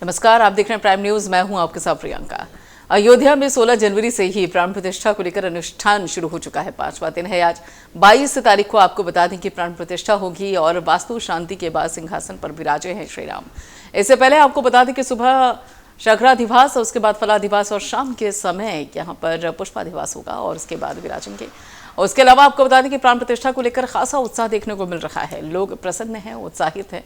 नमस्कार, आप देख रहे हैं प्राइम न्यूज। मैं हूं आपके साथ प्रियंका। अयोध्या में 16 जनवरी से ही प्राण प्रतिष्ठा को लेकर अनुष्ठान शुरू हो चुका है। 5वां दिन है आज। 22 तारीख को आपको बता दें कि प्राण प्रतिष्ठा होगी और वास्तु शांति के बाद सिंहासन पर विराजे हैं श्री राम। इससे पहले आपको बता दें कि सुबह शक्राधिवास और उसके बाद फलाधिवास और शाम के समय यहाँ पर पुष्पाधिवास होगा और उसके बाद विराजेंगे। और उसके अलावा आपको बता दें कि प्राण प्रतिष्ठा को लेकर खासा उत्साह देखने को मिल रहा है। लोग प्रसन्न हैं, उत्साहित हैं।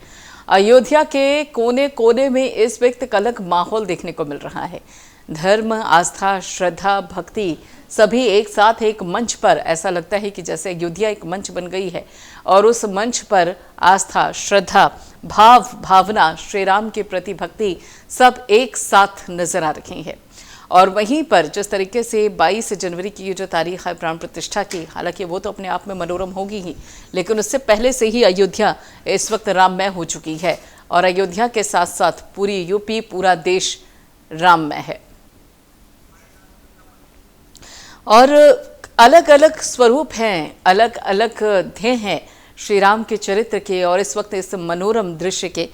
अयोध्या के कोने कोने में इस वक्त एक अलग माहौल देखने को मिल रहा है। धर्म, आस्था, श्रद्धा, भक्ति सभी एक साथ एक मंच पर, ऐसा लगता है कि जैसे अयोध्या एक मंच बन गई है और उस मंच पर आस्था, श्रद्धा, भावना, श्री राम के प्रति भक्ति सब एक साथ नजर आ रही है। और वहीं पर जिस तरीके से 22 जनवरी की ये जो तारीख है प्राण प्रतिष्ठा की, हालांकि वो तो अपने आप में मनोरम होगी ही, लेकिन उससे पहले से ही अयोध्या इस वक्त राममय हो चुकी है और अयोध्या के साथ साथ पूरी यूपी, पूरा देश राममय है। और अलग अलग स्वरूप हैं, अलग अलग ध्येय हैं श्री राम के चरित्र के और इस वक्त इस मनोरम दृश्य के,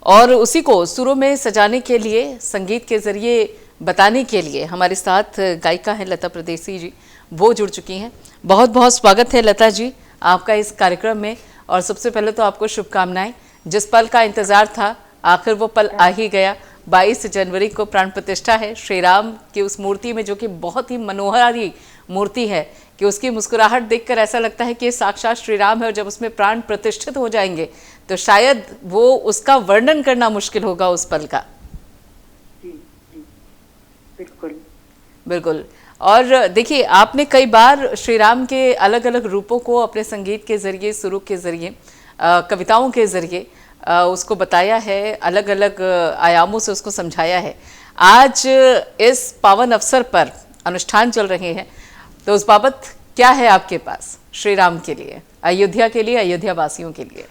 और उसी को सुरों में सजाने के लिए, संगीत के जरिए बताने के लिए हमारे साथ गायिका है लता परदेसी जी, वो जुड़ चुकी हैं। बहुत बहुत स्वागत है लता जी आपका इस कार्यक्रम में। और सबसे पहले तो आपको शुभकामनाएं। जिस पल का इंतजार था आखिर वो पल आ ही गया। 22 जनवरी को प्राण प्रतिष्ठा है श्री राम की उस मूर्ति में, जो कि बहुत ही मनोहारी मूर्ति है कि उसकी मुस्कुराहट देखकर ऐसा लगता है कि ये साक्षात श्री राम है। और जब उसमें प्राण प्रतिष्ठित हो जाएंगे तो शायद वो उसका वर्णन करना मुश्किल होगा उस पल का। बिल्कुल बिल्कुल। और देखिए, आपने कई बार श्री राम के अलग अलग रूपों को अपने संगीत के जरिए, सुरों के जरिए, कविताओं के जरिए उसको बताया है, अलग अलग आयामों से उसको समझाया है। आज इस पावन अवसर पर अनुष्ठान चल रहे हैं, तो उस बाबत क्या है आपके पास श्री राम के लिए, अयोध्या के लिए, अयोध्या वासियों के लिए?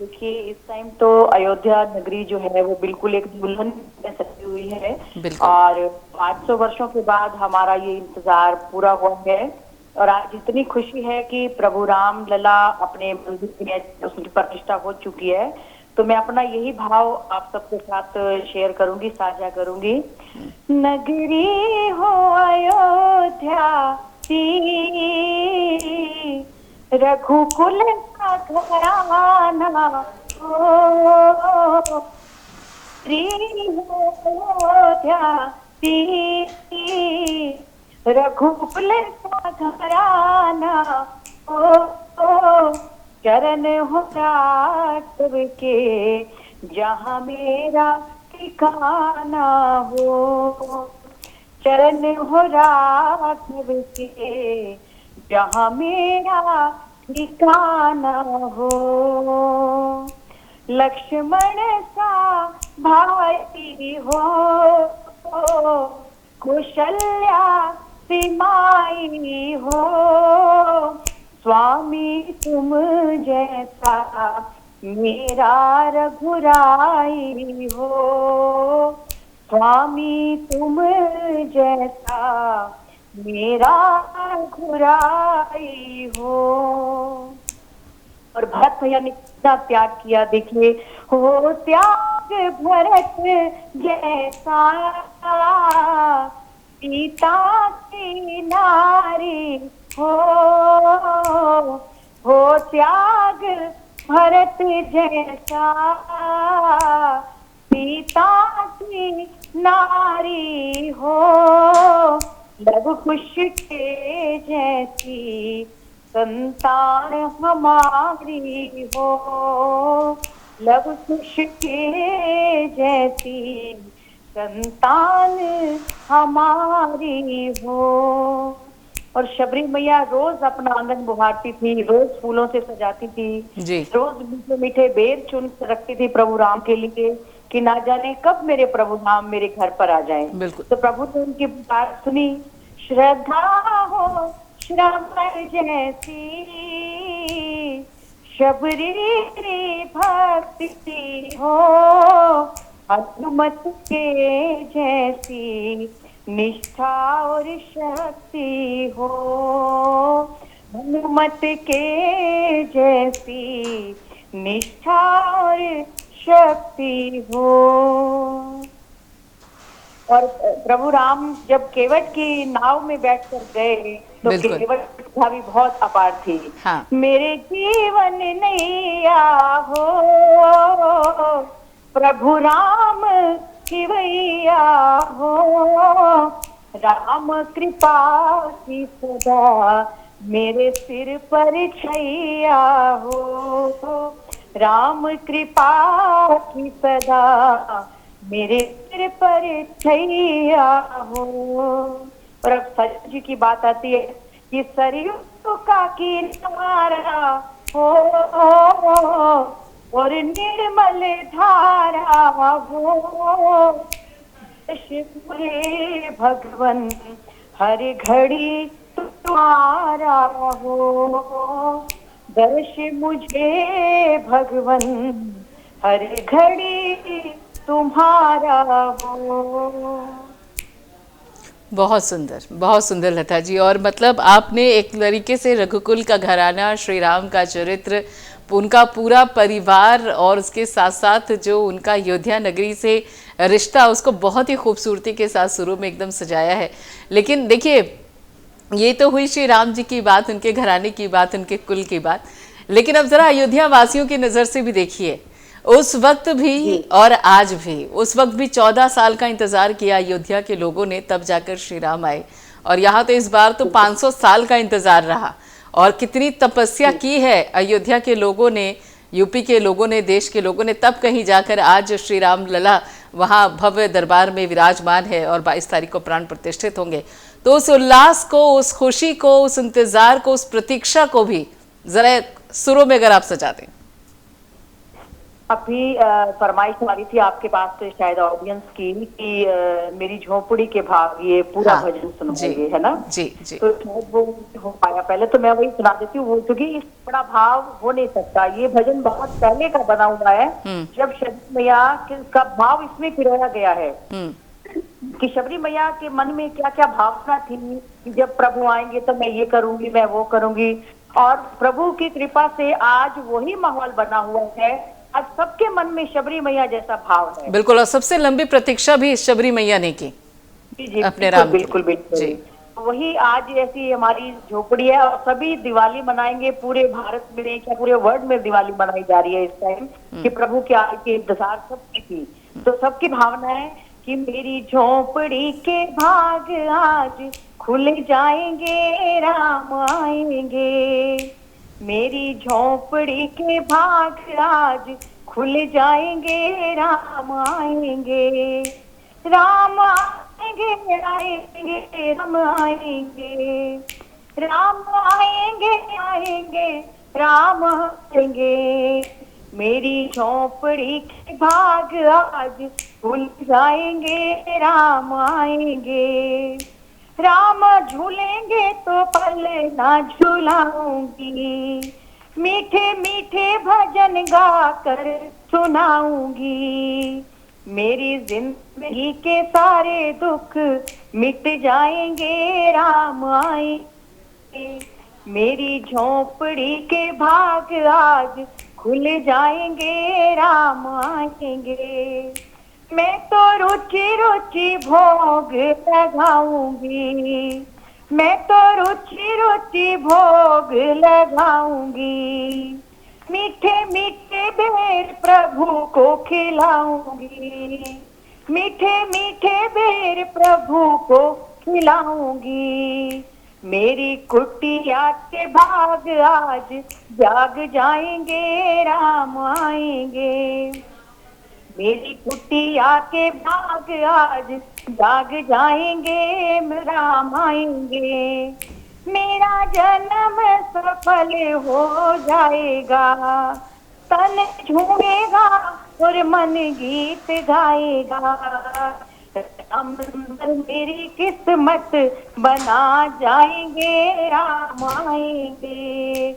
देखिए, इस टाइम तो अयोध्या नगरी जो है वो बिल्कुल एक दुल्हन में सजी हुई है और 500 वर्षों के बाद हमारा ये इंतजार पूरा हुआ है। और आज इतनी खुशी है कि प्रभु राम लला अपने मंदिर में उसकी प्रतिष्ठा हो चुकी है। तो मैं अपना यही भाव आप सबके साथ शेयर करूंगी, साझा करूंगी। नगरी हो अयोध्या रघुकुल का घराना हो, श्री अयोध्या रघुकुल का घराना हो, चरण हो राघव के जहाँ मेरा ठिकाना हो, चरण हो राघव के जहाँ मेरा ठिकाना हो। लक्ष्मण सा भाई हो, कौशल्या सिमाई हो, स्वामी तुम जैसा मेरा रघुराई हो, स्वामी तुम जैसा मेरा रघुराई हो। और भरत भैया ने कितना त्याग किया, देखिए, हो त्याग भरत जैसा सीता की नारी हो त्याग भरत जैसा सीता की नारी हो, लव कुश के जैसी संतान हमारी हो, लव कुश के जैसी संतान हमारी हो। और शबरी मैया रोज अपना आंगन बुहारती थी, रोज फूलों से सजाती थी जी। रोज मीठे मीठे बेर चुन रखती थी प्रभु राम के लिए कि ना जाने कब मेरे प्रभु राम मेरे घर पर आ जाए। तो प्रभु ने उनकी बात सुनी। श्रद्धा हो श्रवण जैसी, शबरी भक्ति हो, हनुमत के जैसी निष्ठा और शक्ति हो, हनुमत के जैसी निष्ठा और शक्ति हो। और प्रभु राम जब केवट की नाव में बैठकर गए तो बिल्कुल। केवट का भी बहुत अपार थी। हाँ। मेरे जीवन नैया हो प्रभु राम की वैया हो, राम कृपा की सदा मेरे सिर पर छैया हो, राम कृपा की सदा मेरे सिर पर छैया हो। और अब सरयू जी की बात आती है कि सरयू का किनारा हो और निर्मल धारा हो, शिवरे भगवन हर घड़ी तुम्हारा हो, दर्श मुझे भगवन हर घड़ी तुम्हारा हो। बहुत सुंदर लता जी। और मतलब आपने एक तरीके से रघुकुल का घराना, श्री राम का चरित्र, उनका पूरा परिवार और उसके साथ साथ जो उनका अयोध्या नगरी से रिश्ता, उसको बहुत ही खूबसूरती के साथ शुरू में एकदम सजाया है। लेकिन देखिए, ये तो हुई श्री राम जी की बात, उनके घराने की बात, उनके कुल की बात। लेकिन अब जरा अयोध्या वासियों की नज़र से भी देखिए, उस वक्त भी और आज भी, उस वक्त भी 14 साल का इंतजार किया अयोध्या के लोगों ने, तब जाकर श्री राम आए। और यहाँ तो इस बार तो 500 साल का इंतजार रहा। और कितनी तपस्या की है अयोध्या के लोगों ने, यूपी के लोगों ने, देश के लोगों ने, तब कहीं जाकर आज श्री राम लला वहाँ भव्य दरबार में विराजमान है और 22 तारीख को प्राण प्रतिष्ठित होंगे। तो उस उल्लास को, उस खुशी को, उस इंतजार को, उस प्रतीक्षा को भी जरा सुरों में अगर आप सजा दें। अभी फरमाइश आ रही थी आपके पास तो शायद ऑडियंस की कि मेरी झोपड़ी के भाग ये पूरा हाँ, भजन सुनाएंगे, है ना? जी जी। तो शायद वो हो पाया। पहले तो मैं वही सुना देती हूँ, वो क्योंकि इस बड़ा भाव हो नहीं सकता। ये भजन बहुत पहले का बना हुआ है, जब शबरी मैया का भाव इसमें पिरोया गया है कि शबरी मैया के मन में क्या क्या भावना थी कि जब प्रभु आएंगे तो मैं ये करूंगी, मैं वो करूंगी। और प्रभु की कृपा से आज वही माहौल बना हुआ है। आज सबके मन में शबरी मैया जैसा भाव है। बिल्कुल। और सबसे लंबी प्रतीक्षा भी शबरी मैया ने की जी, अपने राम की। बिल्कुल बिल्कुल जी। वही आज ऐसी हमारी झोपड़ी है और सभी दिवाली मनाएंगे। पूरे भारत में या पूरे वर्ल्ड में दिवाली मनाई जा रही है इस टाइम कि प्रभु के आने के इंतजार सबकी थी। तो सबकी भावना है कि मेरी झोपड़ी के भाग आज खुल जाएंगे, राम आएंगे। मेरी झोपड़ी के भाग आज खुल जाएंगे, राम आएंगे। राम आएंगे, आएंगे, राम आएंगे। राम आएंगे, आएंगे, राम आएंगे। मेरी झोपड़ी के भाग आज खुल जाएंगे, राम आएंगे। राम झूलेंगे तो पल ना झूलाऊंगी, मीठे मीठे भजन गा कर सुनाऊंगी। मेरी जिंदगी के सारे दुख मिट जाएंगे, राम आएंगे। मेरी झोपड़ी के भाग आज खुल जाएंगे, राम आएंगे। मैं तो रुचि रुचि भोग लगाऊंगी, मैं तो रुचि रुचि भोग लगाऊंगी। मीठे मीठे बेर प्रभु को खिलाऊंगी, मीठे मीठे बेर प्रभु को खिलाऊंगी। मेरी कुटिया के भाग आज जाग जाएंगे, राम आएंगे। मेरी कुटिया के भाग आज जाग जाएंगे, राम आएंगे। मेरा जन्म सफल हो जाएगा, तन झूमेगा और मन गीत गाएगा। राम मेरी किस्मत बना जाएंगे, राम आएंगे।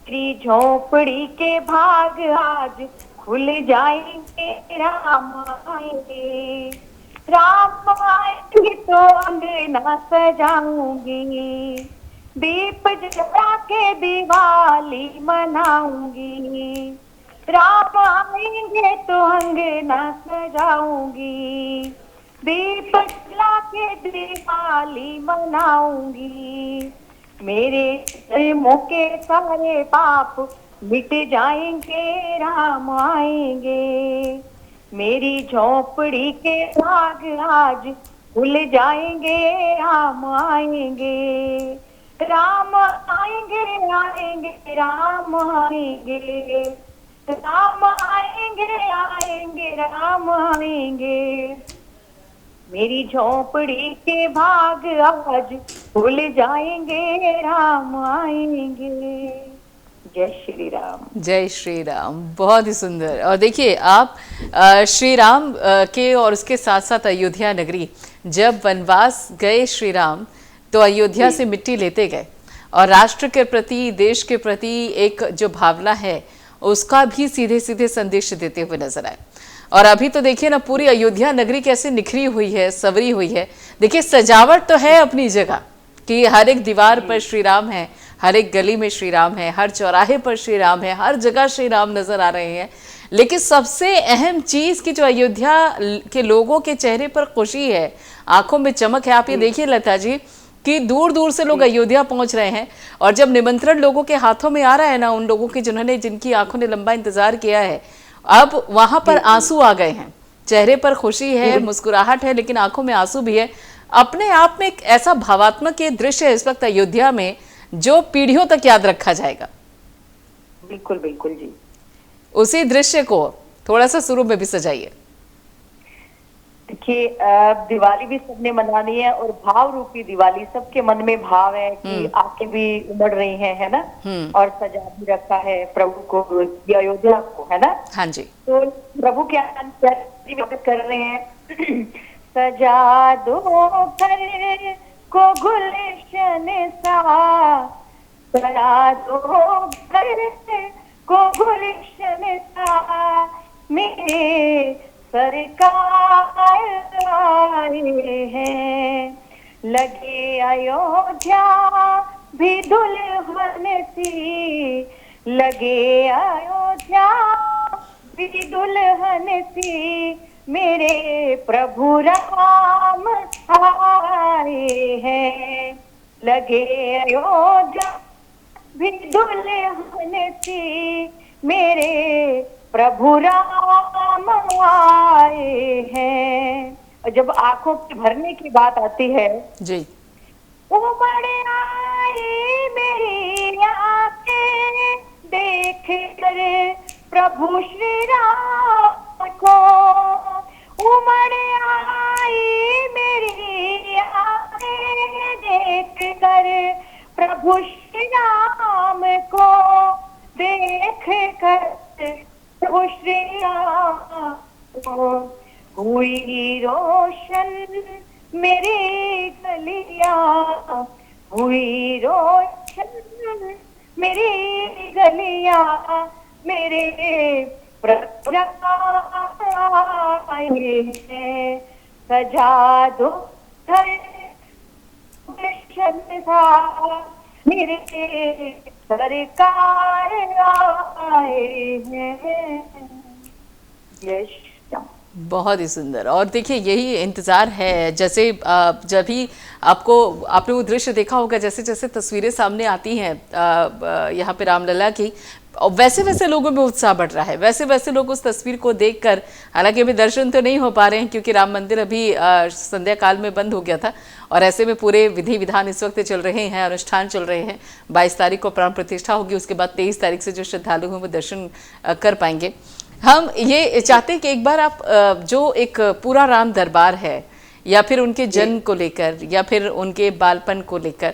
मेरी झोपड़ी के भाग आज खुल जाएंगे, राम आएंगे। राम आएंगे तो अंगना सजाऊंगी, दीप जला के दिवाली मनाऊंगी। राम आएंगे तो अंगना सजाऊंगी, दीप दिवाली मनाऊंगी, मेरे जन्मों के सारे पाप मिट जाएंगे, राम आएंगे। मेरी झोपड़ी के भाग आज खुल जाएंगे, राम आएंगे। राम आएंगे, आएंगे, राम आएंगे, राम आएंगे, आएंगे, राम आएंगे। मेरी झोपड़ी के भाग आज खुल जाएंगे, राम आएंगे। जय श्री राम। जय श्री राम। बहुत ही सुंदर। और देखिए आप श्री राम के और उसके साथ साथ अयोध्या नगरी, जब वनवास गए श्री राम तो अयोध्या से मिट्टी लेते गए और राष्ट्र के प्रति, देश के प्रति एक जो भावना है उसका भी सीधे सीधे संदेश देते हुए नजर आए। और अभी तो देखिए ना, पूरी अयोध्या नगरी कैसे निखरी हुई है, सवरी हुई है। देखिए सजावट तो है अपनी जगह कि हर एक दीवार पर श्री राम है, हर एक गली में श्री राम है, हर चौराहे पर श्री राम है, हर जगह श्री राम नजर आ रहे हैं। लेकिन सबसे अहम चीज की जो अयोध्या के लोगों के चेहरे पर खुशी है, आंखों में चमक है। आप ये देखिए लता जी कि दूर दूर से लोग अयोध्या पहुंच रहे हैं और जब निमंत्रण लोगों के हाथों में आ रहा है ना, उन लोगों के जिनकी आंखों ने लंबा इंतजार किया है, अब वहां पर आंसू आ गए हैं। चेहरे पर खुशी है, मुस्कुराहट है, लेकिन आंखों में आंसू भी है। अपने आप में एक ऐसा भावात्मक ये दृश्य है इस वक्त अयोध्या में जो पीढ़ियों तक याद रखा जाएगा। बिल्कुल बिल्कुल जी। उसी दृश्य को थोड़ा सा शुरू में भी सजाइए। देखिए दिवाली भी सबने मनानी है और भाव रूपी दिवाली, सबके मन में भाव है कि आंखें भी उमड़ रही हैं, है ना, और सजा भी रखा है प्रभु को, अयोध्या को, है ना। हाँ जी। तो प्रभु क्या कर रहे हैं सजा दो घर को गुलशन सा, सजा दो घर को गुलशन सा, मेरे सरकार आए हैं, लगे अयोध्या भी दुल्हन सी, लगे अयोध्या भी दुल्हन सी, मेरे प्रभु राम आए हैं, लगे अयोध्या भी दुल्हन सी, मेरे प्रभु राम आए हैं। और जब आंखों के भरने की बात आती है जी, उमड़ आई मेरी आंखें देख कर प्रभु श्री राम को, उमड़ आई मेरी आंखें देख कर प्रभु श्री राम को, देख कर प्रभु श्री राम को, हुई रोशन मेरी गलियां, हुई रोशन मेरी गलियां, मेरे प्रभु आए हैं, सजा दो घर था, मेरे सरकार आए हैं। यस, बहुत ही सुंदर। और देखिए यही इंतज़ार है, जैसे जब भी आपने वो दृश्य देखा होगा, जैसे जैसे तस्वीरें सामने आती हैं यहाँ पे रामलला की, वैसे वैसे लोगों में उत्साह बढ़ रहा है, वैसे वैसे लोग उस तस्वीर को देखकर, हालांकि अभी दर्शन तो नहीं हो पा रहे हैं क्योंकि राम मंदिर अभी संध्या काल में बंद हो गया था और ऐसे में पूरे विधि विधान इस वक्त चल रहे हैं, अनुष्ठान चल रहे हैं। 22 तारीख को प्राण प्रतिष्ठा होगी, उसके बाद 23 तारीख से जो श्रद्धालु हैं वो दर्शन कर पाएंगे। हम ये चाहते हैं कि एक बार आप जो एक पूरा राम दरबार है, या फिर उनके जन्म को लेकर, या फिर उनके बालपन को लेकर,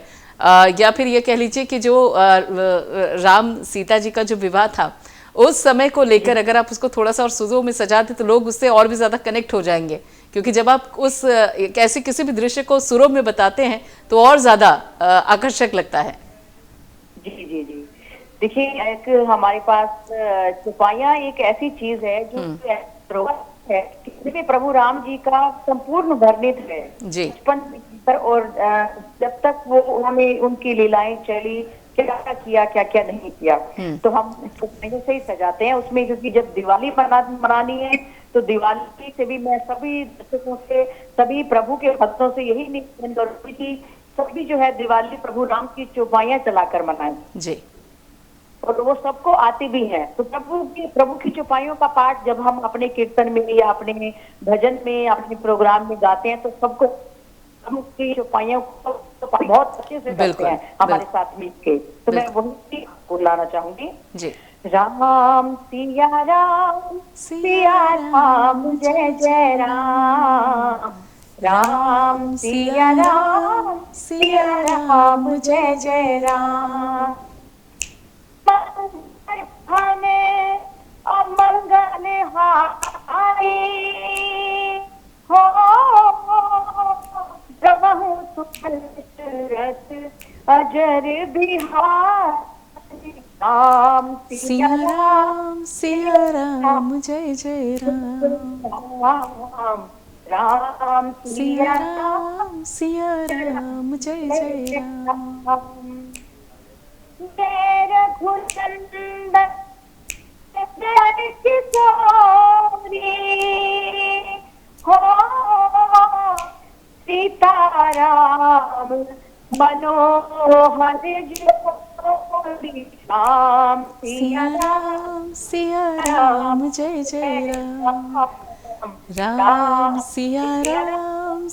या फिर ये कह लीजिए कि जो राम सीता जी का जो विवाह था उस समय को लेकर, अगर आप उसको थोड़ा सा और सुजों में सजा दें तो लोग उससे और भी ज़्यादा कनेक्ट हो जाएंगे, क्योंकि जब आप उस ऐसे किसी भी दृश्य को सुरों में बताते हैं तो और ज़्यादा आकर्षक लगता है। जी जी जी। देखिए, एक हमारे पास चौपाइयाँ एक ऐसी चीज है जो है कि प्रभु राम जी का संपूर्ण वर्णित है बचपन, और जब तक वो उन्होंने उनकी लीलाएं चली क्या क्या किया, क्या क्या नहीं किया। तो हम इसको पहले से ही सजाते हैं उसमें, क्योंकि जब दिवाली मनानी है तो दिवाली से भी मैं सभी दर्शकों से, सभी प्रभु के भक्तों से यही निवेदन करूंगी कि सभी जो है दिवाली प्रभु राम की चौपाइयां चलाकर मनाएं जी। और वो सबको आती भी है। तो प्रभु की चौपाइयों का पाठ जब हम अपने कीर्तन में या अपने भजन में, अपने प्रोग्राम में गाते हैं तो सबको प्रभु की चौपाइयों को बहुत अच्छे से करते हैं हमारे साथ मिलके। तो मैं वही बुलाना चाहूंगी जी। राम सिया राम जय जय राम, राम सिया राम जय जय राम। अमंगल हारी हो प्रभु सुरत अजर बिहारी, राम सिया राम जय जय राम, राम सिया राम जय जय राम। रघुनंदन किशोरी हो सीताराम मनोहर जोड़ी, राम सिया राम जय जय राम, राम सिया राम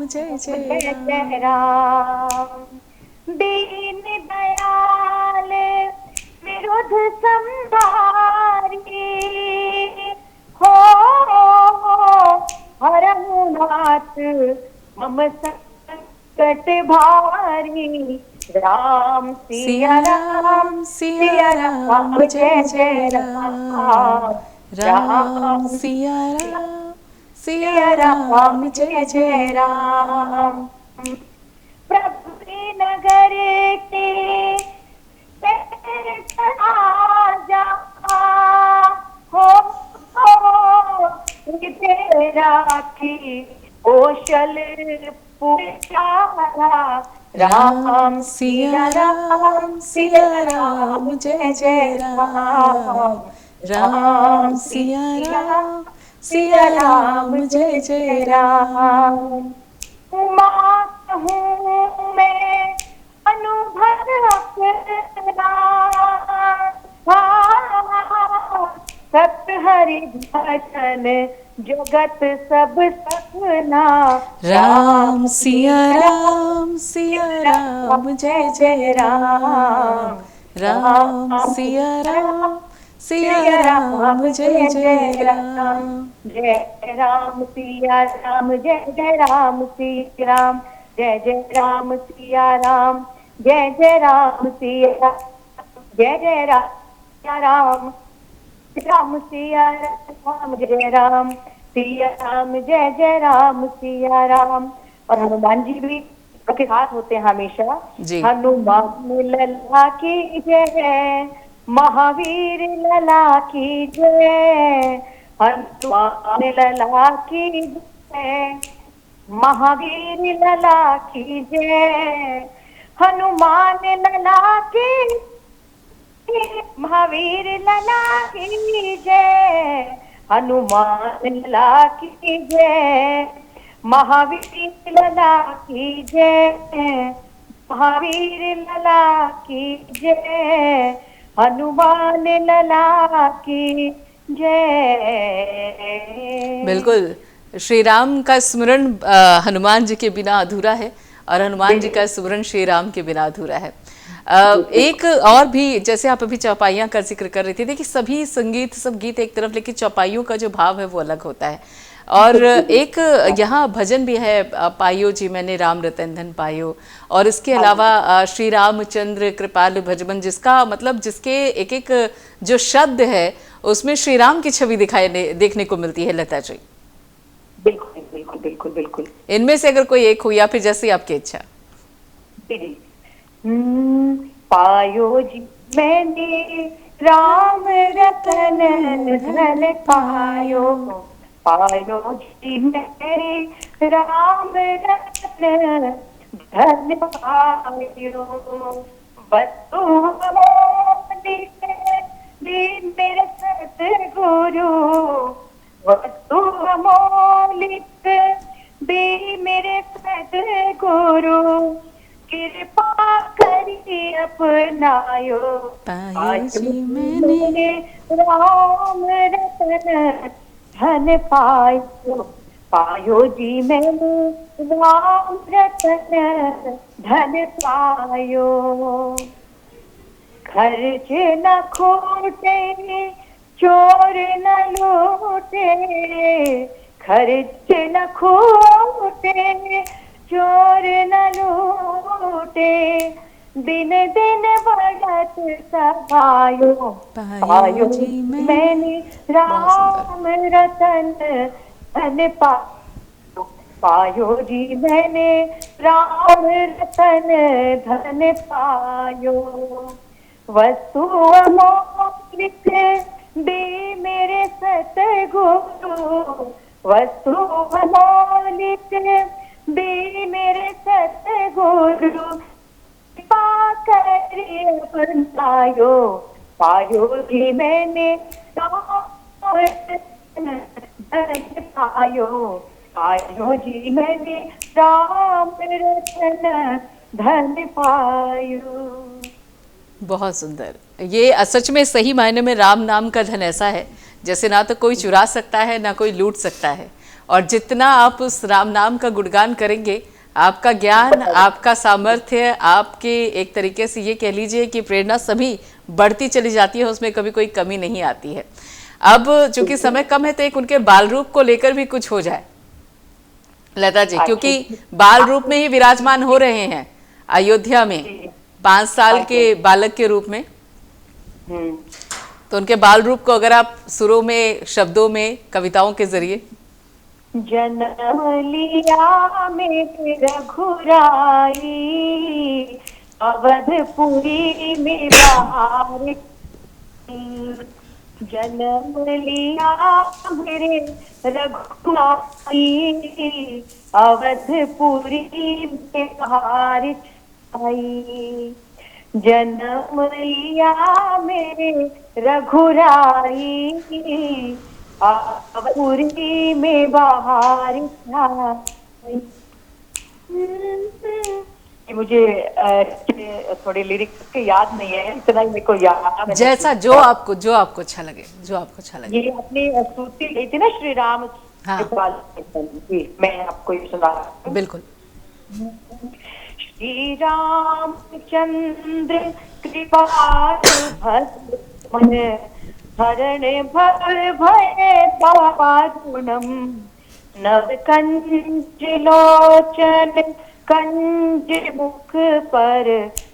जय जय राम। दीन दयाल विरुद्ध संभारी हो हरमुनाथ मम संकट भारी, राम सिया राम जय जय राम, राम सिया राम जय जय राम। प्रभु नगर के आजा हो राखी कौशल पुजारा, राम सिया राम जय जय राम, राम सिया राम जय जय राम। हूँ मैं अनुभव अपना सत हरि भजन जगत सब सपना, राम सिया राम जय जय राम, राम सिया राम जय जय राम, जय राम सिया राम जय जय राम सिया राम, जय जय राम सिया राम, जय जय राम सिया, जय जय राम राम सिया राम, जय राम सिया राम, जय जय राम सिया राम। और हनुमान जी भी के साथ होते हैं हमेशा। हनुमान लला की जय, महावीर लला की जय, हनुमान लला की जय, महावीर लला की जय, हनुमान लला की, महावीर लला की जय, हनुमान लला की जय, महावीर लला की जय, महावीर लला की जय, हनुमान लला की जय। बिल्कुल, श्री राम का स्मरण हनुमान जी के बिना अधूरा है और हनुमान जी का स्मरण श्री राम के बिना अधूरा है। एक और भी, जैसे आप अभी चौपाइयाँ का जिक्र कर रही थी, देखिए सभी संगीत, सब गीत एक तरफ, लेकिन चौपाइयों का जो भाव है वो अलग होता है। और एक यहाँ भजन भी है, पायो जी मैंने राम रतन धन पायो, और इसके अलावा श्री रामचंद्र कृपालु भजबन, जिसका मतलब, जिसके एक एक जो शब्द है उसमें श्री राम की छवि देखने को मिलती है। लता जी, बिल्कुल बिल्कुल बिल्कुल बिल्कुल, इनमें से अगर कोई एक हो या फिर जैसी आपकी इच्छा। पायो जी मैंने राम रतन धन पायो, पायो जी मेरे राम रतन धन पायो, वस्तु अमोलिक दीन मेरे सतगुरु, वस्तु अमोलिक दे मेरे सतगुरु, कृपा करिए अपनायो पायो आज जी मैंने राम रतन धन पायो, पायो जी मैंने राम रतन धन पायो। खर्च न खोटे चोर न लूटे, खर्च न खोटे चोर न लूटे, दिन दिन बढ़त सहायो, पायो जी मैंने बहुत सुंदर। राम रतन धन पायो, पायो जी मैंने राम रतन धन पायो। वस्तु अमोलिक दे मेरे सतगुरु, वस्तु अमोलिक दे मेरे सतगुरु, कृपा करे अपनायो, पायो जी मैंने राम रतन धन पायो, पायो जी मैंने राम रतन धन पायो। बहुत सुंदर। ये सच में सही मायने में राम नाम का धन ऐसा है जैसे ना तो कोई चुरा सकता है ना कोई लूट सकता है, और जितना आप उस राम नाम का गुणगान करेंगे, आपका ज्ञान, आपका सामर्थ्य, आपके एक तरीके से ये कह लीजिए कि प्रेरणा सभी बढ़ती चली जाती है, उसमें कभी कोई कमी नहीं आती है। अब चूंकि समय कम है तो एक उनके बाल रूप को लेकर भी कुछ हो जाए लता जी, क्योंकि बाल रूप में ही विराजमान हो रहे हैं अयोध्या में 5 साल के बालक के रूप में। तो उनके बाल रूप को अगर आप सुरों में, शब्दों में, कविताओं के जरिए। जन्म लिया मेरे रघुराई, अवधपुरी में बाहर, जन्म लिया मेरे रघुराई, अवधपुरी में बाहर आई, जन्म लिया मेरे रघुराई, अवधपुरी में बाहर आई। मुझे थोड़े लिरिक्स याद नहीं है, इतना ही मेरे को याद है। जैसा जो आपको अच्छा लगे, जो आपको अच्छा लगे। ये अपनी स्तुति ली थी ना श्री राम, हाँ। मैं आपको ये सुना। बिल्कुल। श्री रामचंद्र कृपालु भद्र मन, हरण भव भय दारुणम, नव कंज लोचन कंज मुख पर,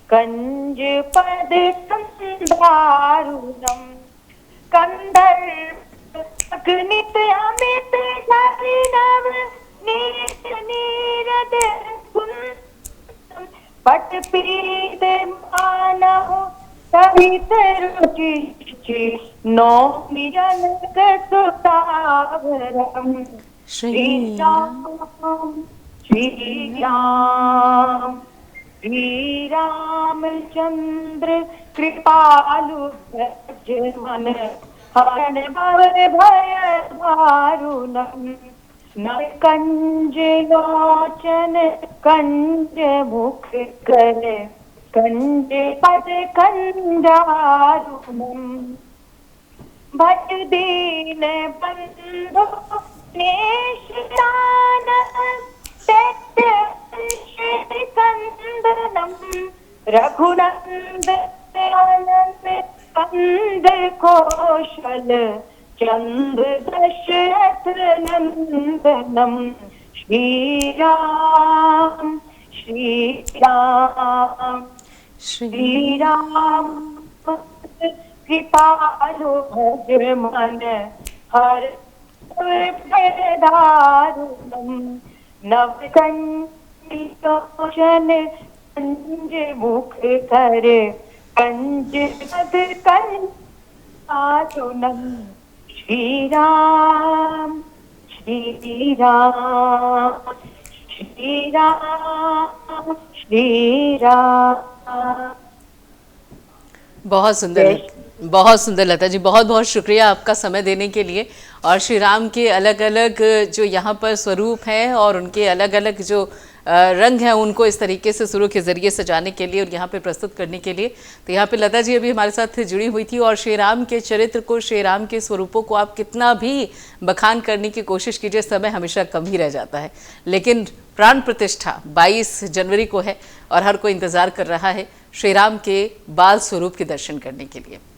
कंज पद दारुणम, कंदर्प अग्नित अमित नव नीर नीरद पट पीत मानव सहित रुचि, नौमि जनक सुतावरम, श्री राम श्री राम श्री रामचंद्र कृपालु भज मन, हरण भव भय दारुणम, नव कंज लोचन कंज मुख कर, कंज पद कंजारुणम, भज दीन बंधु नेशदान, श्री कंदनम, रघुनंद आनंद कंद कौशल, चंद्र दशरथ नंदनम, श्री राम श्री राम श्री राम, कृपालु भज मन, हर भय दारुणम, नव कंज लोचन कंज मुख कर, कंज पद कंजारुणम, श्री राम श्री राम श्री राम श्री राम। बहुत सुंदर, बहुत सुंदर लता जी, बहुत बहुत शुक्रिया आपका समय देने के लिए। और श्री राम के अलग अलग जो यहाँ पर स्वरूप हैं और उनके अलग अलग जो रंग हैं उनको इस तरीके से सुरों के जरिए सजाने के लिए और यहाँ पे प्रस्तुत करने के लिए, तो यहाँ पे लता जी अभी हमारे साथ जुड़ी हुई थी। और श्री राम के चरित्र को, श्री राम के स्वरूपों को आप कितना भी बखान करने की कोशिश कीजिए, समय हमेशा कम ही रह जाता है। लेकिन प्राण प्रतिष्ठा 22 जनवरी को है और हर कोई इंतजार कर रहा है श्री राम के बाल स्वरूप के दर्शन करने के लिए।